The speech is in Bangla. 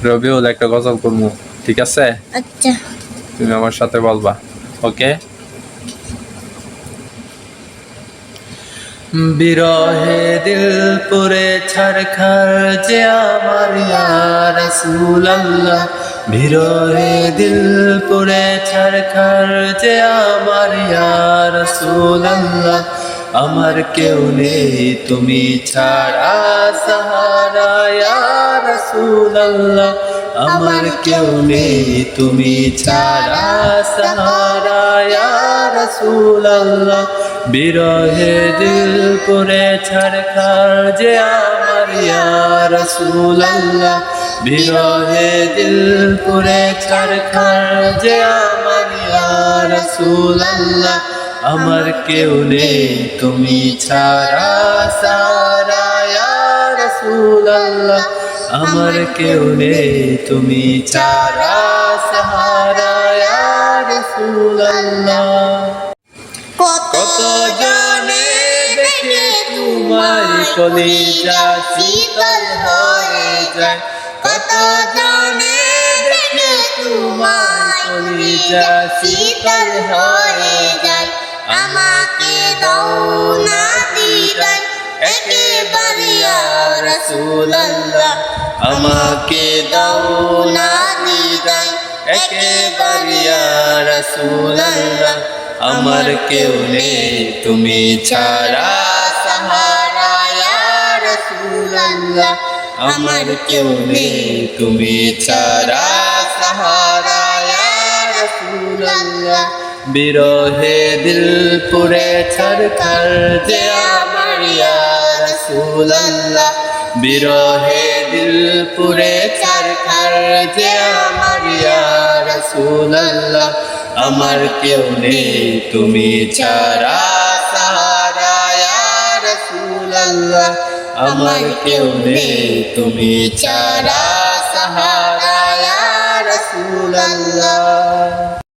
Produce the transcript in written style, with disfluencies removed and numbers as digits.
রবিউল একটা গজল করবো, ঠিক আছে? আচ্ছা। তুমি আমার সাথে বলবা, ওকে? বিরহে দিল পুরে ছারখার যে আমার ইয়া রাসূলুল্লাহ, বিরহে দিল পুরে ছারখার যে আমার ইয়া রাসূলুল্লাহ। আমার কেউ নেই তুমি ছাড়া সাহারা ইয়া রাসূলুল্লাহ, আমার কেউ নেই তুমি ছাড়া সাহারা ইয়া রাসূলুল্লাহ। বিরহে দিল করে ছারখার যে আমার ইয়া রাসূলুল্লাহ, বিরহে দিল করে ছারখার যে আমার ইয়া রাসূলুল্লাহ। আমার কেউ নেই তুমি ছাড়া সাহারা ইয়া রাসূলুল্লাহ, আমার কেউ নেই তুমি ছাড়া সাহারা ইয়া রাসূলুল্লাহ। কত জনে দেখে তোমায় কলিজা শীতল হয়ে যায়, কত জনে দেখে তোমায় কলিজা শীতল হয়ে যায়। আমাকে দাও না দিদার একেবারে ইয়া রাসূলুল্লাহ, আমাকে দাও না দিদার একেবারে ইয়া রাসূলুল্লাহ। আমার কেউ নেই তুমি ছাড়া সাহারা ইয়া রাসূলুল্লাহ, আমার কেউ নেই তুমি ছাড়া সাহারা ইয়া রাসূলুল্লাহ। বিরহে দিল পুরে ছারখার যে আমার ইয়া রাসূলুল্লাহ, বিরহে দিল পুরে ছারখার যে আমার ইয়া রাসূলুল্লাহ। আমার কেউ নেই তুমি ছাড়া সাহারা ইয়া রাসূলুল্লাহ, আমার কেউ নেই তুমি ছাড়া সাহারা ইয়া রাসূলুল্লাহ।